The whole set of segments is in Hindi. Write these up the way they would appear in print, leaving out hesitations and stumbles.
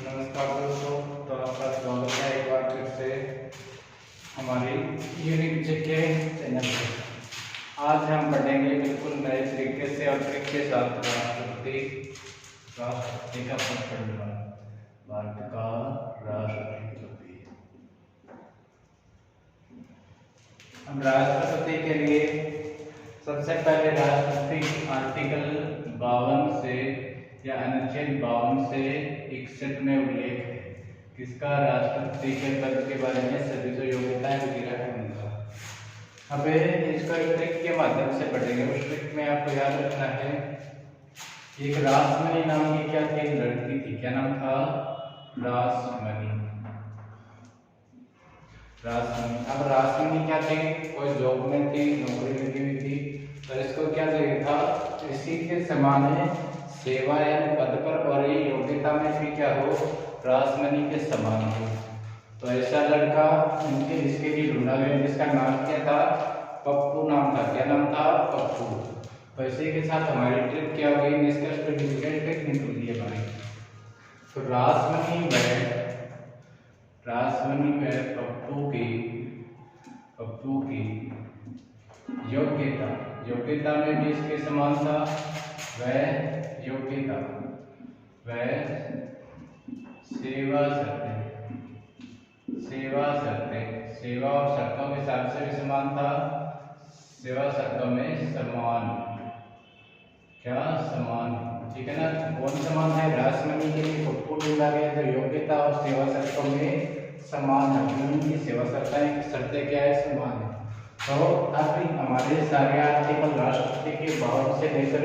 नमस्कार दोस्तों, तो आपका स्वागत है एक बार फिर से हमारी यूनिक जीके चैनल पर। आज हम पढ़ेंगे बिल्कुल नए तरीके से और ट्रिक के साथ राष्ट्रपति का पद पढ़ूंगा। भारत का राष्ट्रपति। हम राष्ट्रपति के लिए सबसे पहले राष्ट्रपति आर्टिकल 52 से या अनुच्छेद 52 से 61 में उल्लेख है किसका राष्ट्रपति के पद के बारे में सभी को योग्यताएं वगैरह है उनका। अब इसको एक ट्रिक के माध्यम से पढ़ेंगे। उस ट्रिक में आपको याद रखना है, एक रासमणी नाम की क्या थी, लड़की थी। क्या नाम था? रासमणी। अब रासमणी क्या थी? कोई जॉब में थी, नौकरी लगी हुई थी, तो इसको क्या चाहिए था? इसी के समान सेवा या पद पर और ये योग्यता में भी क्या हो, रासमणी के समान हो। तो ऐसा लड़का इसके लिए ढूंढा गया जिसका नाम क्या था? पप्पू नाम था। क्या नाम था? पप्पू। तो इसी के साथ हमारी ट्रिक क्या हो गई? निष्कर्ष पे ट्रिक निकल गई हमारी। तो रासमणी में पप्पू की योग्यता में भी इसके समान था। वह सेवा और शर्तों के हिसाब से भी समान था। सेवा शर्तों में समान ठीक है ना? कौन समान है? रासमणी के लिए पप्पू ढूंढा गया तो योग्यता और सेवा शर्तों में समान है। उनकी सेवा शर्तें क्या है? समान है। तो अब हमारे सारे आर्टिकल राष्ट्रपति के 52 से लेकर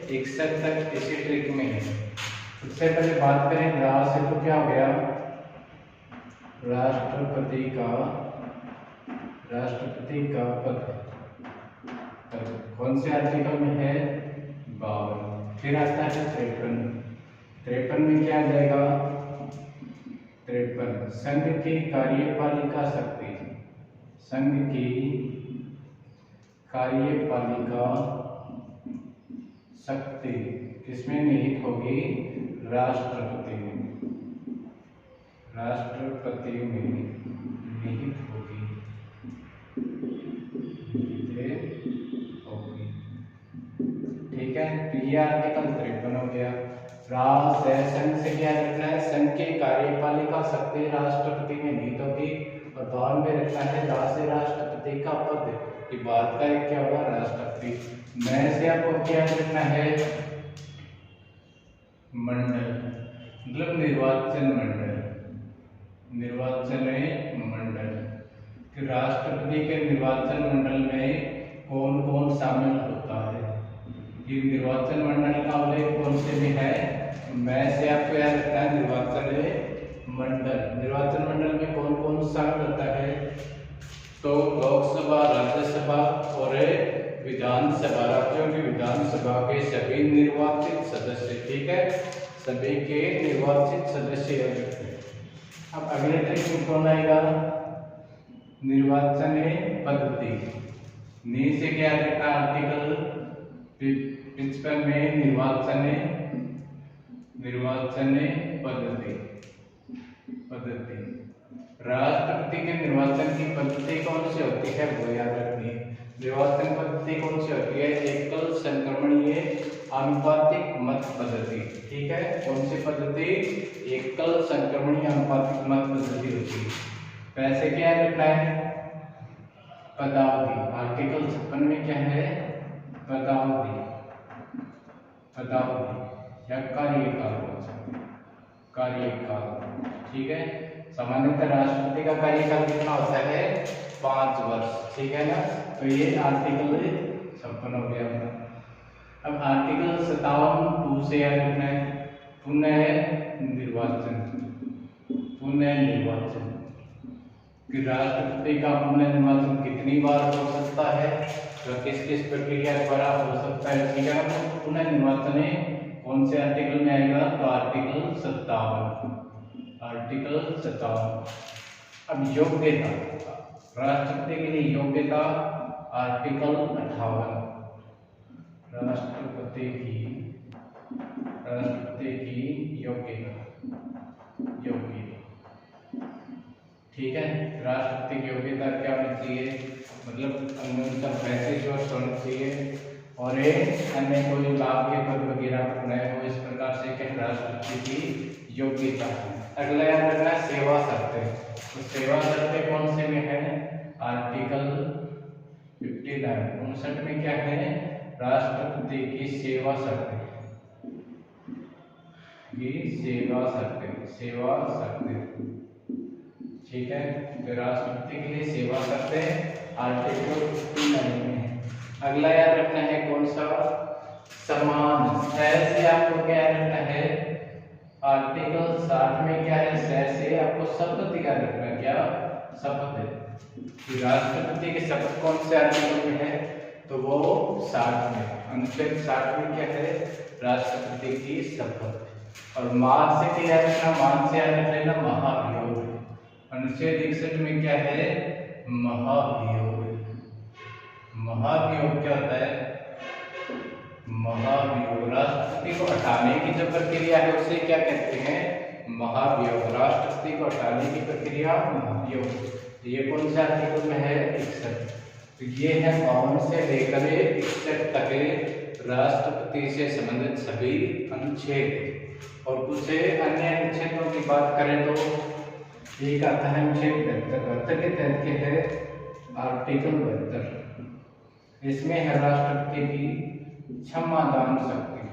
61 तक इसी ट्रिक में है। सबसे पहले बात करें रा से, तो क्या हो गया? राष्ट्रपति का पद कौन से आर्टिकल में है? 52। फिर आता है 53 में क्या आ जाएगा? 53 संघ की कार्यपालिका शक्ति किसमें निहित होगी? राष्ट्रपति में निहित होगी। ठीक है, तो ये आर्टिकल 53 हो गया। संघ से क्या रखना है? संघ की कार्यपालिका शक्ति राष्ट्रपति में निहित होगी। और बाद में रखना है राष्ट्रपति का पद कि भारत का एक क्या होगा? राष्ट्रपति। मैं से आपको क्या रखना है? मंडल, मतलब निर्वाचन मंडल कि राष्ट्रपति के निर्वाचन मंडल में कौन कौन शामिल होता है। ये निर्वाचन मंडल का उल्लेख कौन से में है? मैं से आपको याद रखना है निर्वाचन मंडल में कौन कौन शामिल होता है? तो लोकसभा, राज्यसभा और विधानसभा, राज्यों की विधानसभा के सभी निर्वाचित सदस्य। ठीक है, सभी के निर्वाचित सदस्य। अब अगले ट्रिक में कौन आएगा? निर्वाचन पद्धति। नी से क्या रहता? आर्टिकल 55 में निर्वाचन पद्धति। राष्ट्रपति के निर्वाचन की पद्धति कौन सी होती है? वो याद रखनी है। निर्वाचन पद्धति कौन सी होती है? एकल संक्रमणीय आनुपातिक मत पद्धति। ठीक है, कौन सी पद्धति? एकल संक्रमणीय आनुपातिक मत पद्धति होती है। वैसे क्या रखना है? पदावधि। आर्टिकल 56 में क्या है? पदावधि या कार्यकाल। ठीक है, सामान्यतः राष्ट्रपति का कार्यकाल कितना होता है? 5 वर्ष। ठीक है ना? तो ये आर्टिकल 56 हो गया। अब आर्टिकल 57 से याद रखना है पुनः निर्वाचन कि राष्ट्रपति का पुनः निर्वाचन कितनी बार हो सकता है, तो किस किस प्रक्रिया द्वारा हो सकता है। ठीक है, तो पुनः निर्वाचन कौन से आर्टिकल में आएगा? तो आर्टिकल 57। अब योग्यता, राष्ट्रपति के लिए योग्यता आर्टिकल 58। राष्ट्रपति की योग्यता योग्य। ठीक है, राष्ट्रपति की योग्यता क्या होनी चाहिए, मतलब न्यूनतम 35 वर्ष होनी चाहिए और एक अन्य कोई लाभ के पद वगैरह न हो, इस प्रकार से क्या राष्ट्रपति की योग्यता है। अगला याद रखना सेवा शर्तें। तो सेवा शर्तें कौन से में है, आर्टिकल 59 में क्या है, राष्ट्रपति की सेवा शर्तें, सेवा शर्तें। ठीक है, तो राष्ट्रपति के लिए सेवा शर्तें आर्टिकल 59 में है। अगला याद रखना है कौन सा, समान। से आपको क्या रखना है, आर्टिकल 60 में क्या है, से आपको शपथ याद रखना है, क्या शपथ है। राष्ट्रपति के शपथ कौन से आर्टिकल में है, तो वो 60 में, अनुच्छेद 60 में क्या है, राष्ट्रपति की शपथ। और मान से क्या याद रखना, मान से याद रख लेना महाभियोग। अनुच्छेद 61 में क्या है, महाभियोग। महाभियोग क्या होता है, महाभियोग राष्ट्रपति को हटाने की जो प्रक्रिया है उसे क्या कहते हैं, महाभियोग। राष्ट्रपति को हटाने की प्रक्रिया महाभियोग। ये कौन से आर्टिकल में है, 61। तो ये है 52 से लेकर 61 तक राष्ट्रपति से संबंधित सभी अनुच्छेद। और कुछ अन्य अनुच्छेदों की बात करें तो एक आता है अनुच्छेद 72 के तहत के है आर्टिकल 72। इसमें है राष्ट्रपति की क्षमा दान शक्ति,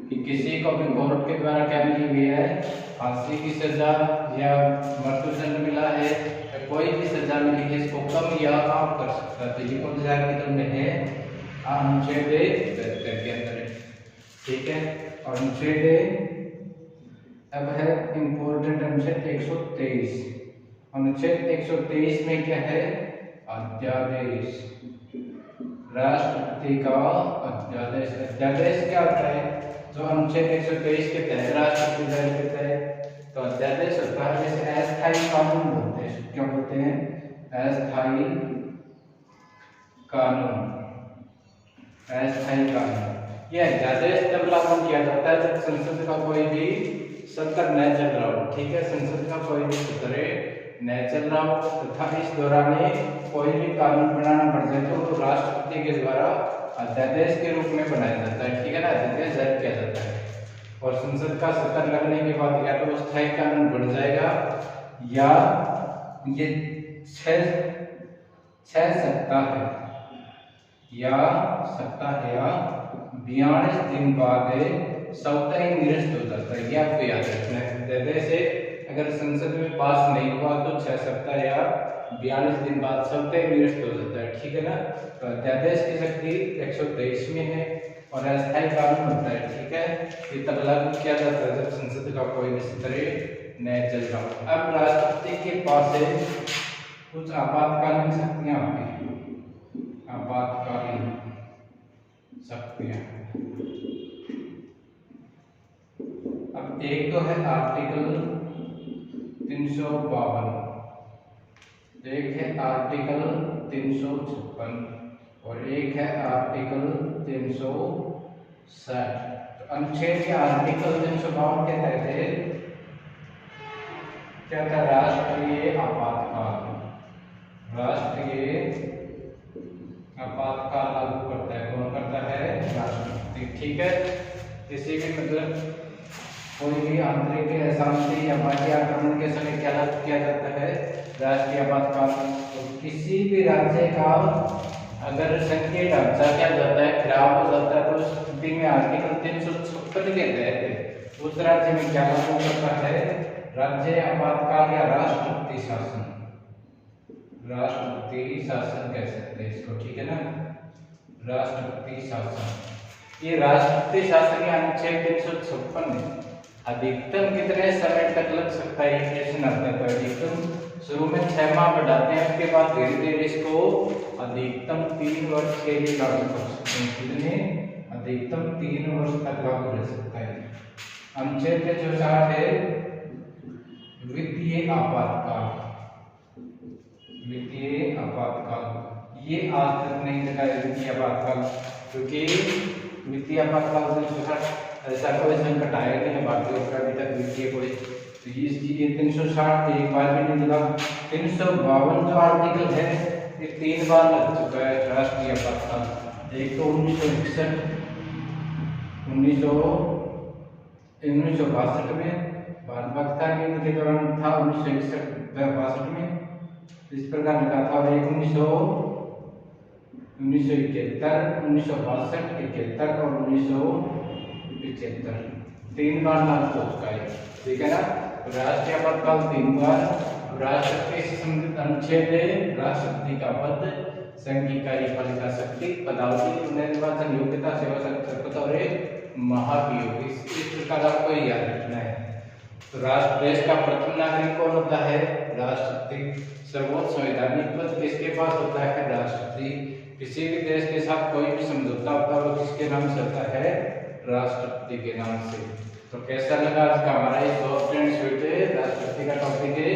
कि किसी को भी कोर्ट के द्वारा क्या मिली हुई है, फांसी की सजा या मृत्युदंड मिला है या कोई भी सजा मिली है, इसको कम या आप कर सकता है। तो ये कौन से आर्टिकल में है, अनुच्छेद 72 के अंदर है। ठीक है, और अनुच्छेद अब है इम्पोर्टेंट अनुच्छेद 123। अनुच्छेद 123 में क्या है, अध्यादेश। राष्ट्रपति का अध्यादेश। अध्यादेश क्या होता है, जो अनुच्छेद 123 के तहत राष्ट्रपति जारी करता है, तो अध्यादेश होता है जैसे अस्थायी कानून बोलते हैं। क्या बोलते हैं, अस्थायी कानून। अस्थायी कानून ये अध्यादेश तब लागू किया जाता है जब संसद का कोई भी सत्र न चल रहा हो। ठीक है, संसद का कोई भी सत्र न चल रहा हो तथा इस दौरान कोई भी कानून बनाना पड़ जाए तो राष्ट्रपति के द्वारा अध्यादेश के रूप में बनाया जाता है। ठीक है ना, अध्यादेश जारी किया जाता है। और संसद का सत्र लगने के बाद या तो स्थायी कानून बन जाएगा या ये 6 सप्ताह या 42 दिन बाद स्वतः ही निरस्त हो जाता है। ये आपको याद रखना है। अध्यादेश अगर संसद में पास नहीं हुआ तो 6 सप्ताह या 42 दिन बाद स्वतः ही निरस्त हो जाता है। ठीक है ना, तो अध्यादेश की शक्ति 123 में है और अस्थायी कानून होता है। ठीक है, ये तब लागू किया जाता है जब संसद का कोई भी सत्र न चल रहा हो। अब राष्ट्रपति के पास कुछ आपातकालीन शक्तियां होती हैं। आपातकालीन शक्तियां, अब एक तो है आर्टिकल 352, एक है आर्टिकल 356 और एक है आर्टिकल 360। तो अनुच्छेद के आर्टिकल 352 के तहत क्या था, राष्ट्रीय आपातकाल। राष्ट्रीय आपातकाल लागू करता है, कौन करता है, राष्ट्रपति। ठीक है, किसी भी मतलब कोई भी आंतरिक अशांति या बाह्य आक्रमण के समय क्या लागू किया जाता है, राष्ट्रीय आपातकाल। तो किसी भी राज्य का अगर संघीय ढांचा क्या जाता है, खराब हो जाता है, तो उस स्थिति में आर्टिकल 356 के तहत उस राज्य में क्या लागू करता है, राज्य आपातकाल या राष्ट्रपति शासन। राष्ट्रपति शासन कह सकते हैं इसको। ठीक है ना, राष्ट्रपति शासन। ये राष्ट्रपति शासन के अनुच्छेद 356 में अधिकतम कितने समय तक लग सकता है, ये प्रश्न आता है। तो अधिकतम शुरू में 6 माह बढ़ाते हैं, उसके बाद धीरे धीरे इसको अधिकतम 3 वर्ष के लिए लागू कर सकते हैं। कितने, अधिकतम 3 वर्ष तक लागू रह सकता है। अनुच्छेद के जो 60 है वित्तीय आपातकाल। वित्तीय आपातकाल ये आज तक नहीं लगा है वित्तीय आपातकाल, क्योंकि वित्तीय आपातकाल से ऐसा कोई संकट आया नहीं है भारतीय, अभी तक वित्तीय कोई तो ये 360 एक बार भी नहीं लगा। 352 जो आर्टिकल है ये 3 बार लग चुका है राष्ट्रीय आपातकाल। एक तो 1961, 1962 में भारत पाकिस्तान युद्ध के दौरान था, 1961-62 में इस प्रकार लगा था, और एक 1971, 1962, 71 और 1975 3 बार लागू हो चुका है। ठीक है ना। राष्ट्रीय आपातकाल 3 बार। राष्ट्रपति से संबंधित अनुच्छेद है राष्ट्रपति का पद, संघ की कार्यपालिका शक्ति, पदावधि, पुनर्निर्वाचन, योग्यता, सेवा शर्त और एक महाभियोग। इस प्रकार आपको याद रखना है। तो राष्ट्र देश का प्रथम नागरिक कौन होता है? राष्ट्रपति। सर्वोच्च संवैधानिक पद किसके पास होता है? राष्ट्रपति। किसी भी देश के साथ कोई भी समझौता होता है वो किसके नाम से होता है? राष्ट्रपति के नाम से। तो कैसा लगा आज का हमारा ये 2 फ्रेंड्स हुए थे, राष्ट्रपति का टॉपिक है।